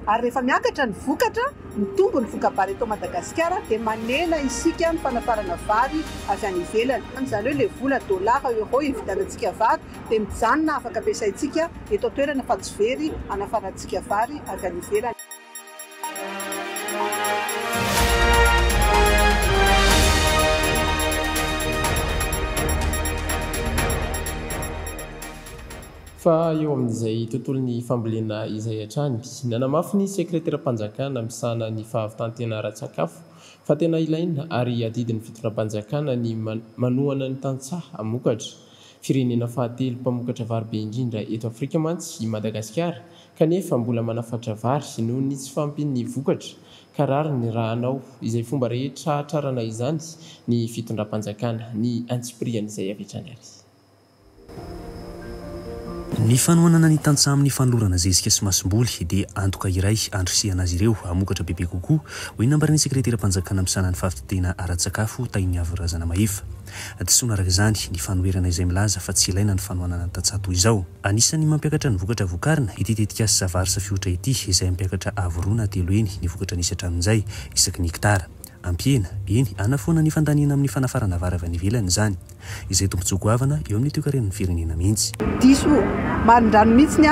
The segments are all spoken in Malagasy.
ary rehefa miakatra ny vokatra mitombo ny vokabary eto Madagasikara dia manena isika ny fanafarana vary avy any ivelany. Izany hoe ilay vola dolara euro ividianantsika vary dia mijanona afaka ampiasaintsika eto toerana fa tsy very hanafarantsika vary avy any ivelany. Fa eo amin'izay tontolon'ny fambolena izay hatrany, nanamafy ny sekretera-panjakana misahana ny fahavitantena ara-tsakafo fa tena ilaina ary adidin'ny fitondram-panjakana ny manohana ny tantsaha hamokatra. Firenena fahatelo mpamokatra vary be indrindra eto Afrika mantsy i Madagasikara, kanefa mbola manafatra vary noho ny tsy fampin'ny vokatra. Karary ny raha anao, izay fomba rehetra hatrarana izany ny fitondram-panjakana ny antsipirian'izay avetrany ary. Ny fanohanana ny tantsaha amin'ny fanolorana zezika sy masomboly dia antoka iray andrisihana azy ireo hamokatra bebe kokoa, hoy nambaran'ny sekretera-panjakana misahana ny fahavitantena ara-tsakafo Tainiavy Razana Mahefa. Disoina araka izany ny fanoherana izay milaza fa tsy ilaina ny fanohanana ny tantsaha toy izao. Anisan'ny mampiakatra ny vokatra vokarina ity tetikasa vary safihotra ity, izay mampiakatra avorona telo eny ny vokatra nisy hatramin'izay isaky ny hektara. Ampiena eny anafoana ny fandaniana amin'ny fanafarana vary avy any ivelany izany, izay tombontsoa-goavana eo amin'ny toe-karenan'ny firenena mihitsy. Diso marindrano mihitsy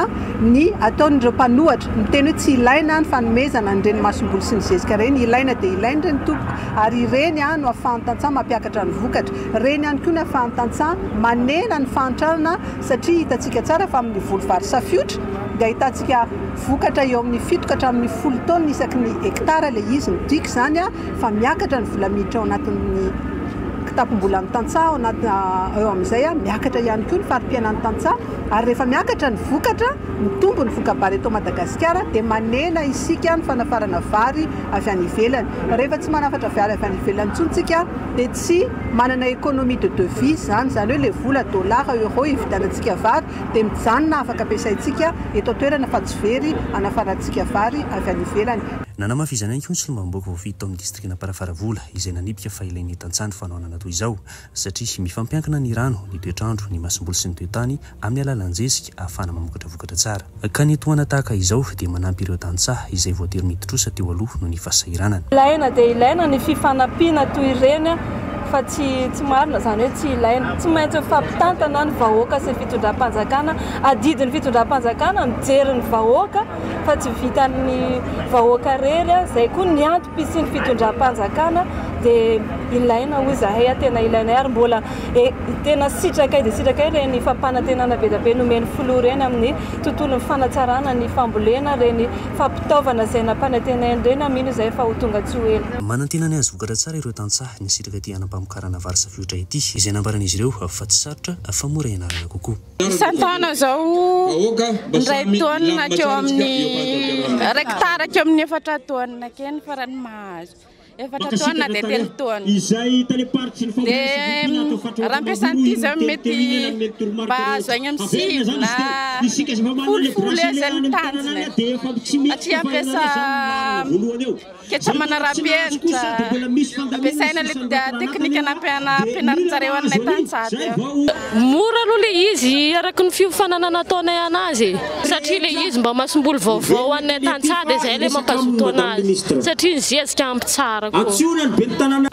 ny ataon'ireo mpanohatra miteny hoe tsy ilaina ny fanomezana an'ireny masomboly sy ny zezika reny, ilaina dia ilaina ireny tompoko, ary ireny no ahafahan'ny tantsaha mampiakatra ny vokatra. Reny ihany koa ny ahafahan'ny tantsaha manena ny fahantrana, satria hitantsika tsara fa amin'ny voly vary safihotra dia hitantsika vokatra eo amin'ny 7 ka hatramin'ny 10 taona isaky ny hektara ilay izy. Midika izany fa miakatra ny vola miditra ao anatin'ny kitapom-bola ny tantsaha, eo amin'izay miakatra ihany koa ny farim-piainan'ny tantsaha. Ary rehefa miakatra ny vokatra mitombo ny vokabary eto Madagasikara dia manena isika ny fanafarana vary avy any ivelany. Rehefa tsy manafatra vary avy any ivelany intsontsika dia tsy manana économie de devise izany hoe ilay vola dolara euro ividianantsika vary dia mijanona afaka ampiasaintsika eto toerana fa tsy very hanafarantsika vary avy any ivelany. Nanamafy izany ihany koa ny solombavam-baovao vita ao amin'ny distrikina Parafaravola, izay nanipika fa ilain'ny tantsaha ny fanohanana toy izao, satria mifampiankina ny rano, ny toetrandro, ny masomboly sy ny toetany amin'ny alalan'ny zezika ahafahana mamokatra vokatra tsara. Ka ny tohana tahaka izao dia manampy ireo tantsaha izay voatery midtrosa teo aloha noho ny fahasahiranana. Ilaina dia ilaina ny fifanampiana toy ireny fa tsy marina izany hoe tsy ilaina, tsy maintsy fampitantana ny vahoaka sy fitondram-panjakana, adidin'ny fitondram-panjakana mijery ny vahoaka fa tsy vitan'ny vahoaka rery, izay koa ny antom-pisian'ny fitondram-panjakana dia ilaina hoy zahay, tena ilaina ary mbola tena sitrakay dia sitrakay reny fampanantenana be dia be nomeny filoha reny amin'ny tontolon'ny fanatsarana ny fambolena, reny fampitaovana izay nampanantenana reny mino izay fa ho tonga tsy ho ela. Manantenany azy vokatra tsara ireo tantsaha ny sitraka ty anampamokarana vary safihotra ity, izay nambaran'izy ireo fa tsy sarotra fa mora ianarana kokoa. Isan-taona zao indray taona keo amin'ny hektara keo amin'ny 4 taona keny farany mahazo. 4 taona dia 3 taona. Dia raha ampiasan'ity zao mety mba azo agny amin'ny 5 na 10 izay mitanjona, satria ampiasa ketsa manara-penitra, ampiasaina ilay teknika nampianarin-tsareo anay tantsaha. Mora aloha ilay izy araka ny fiofanana nataonay anazy, satria ilay izy mba masomboly vaovao anay tantsaha dia izay ilay mampazoto anazy, satria ny zezika ampy tsara.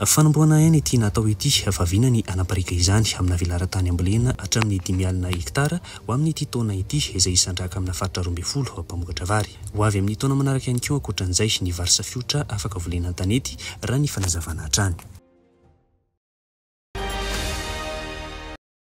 Fanomboana ainy ity natao ity vaviana ny anaparika izany amina velara-tany ambolena hatramin'ny 5 alina hektara ho amin'ny ity taona ity, izay isandraka amina faritra 12 mpamokatra vary. Ho avy amin'ny taona manaraka ihany koa ankoatran'izay ny vary safihotra afaka volenan'ny tanety raha ny fanazavana hatrany.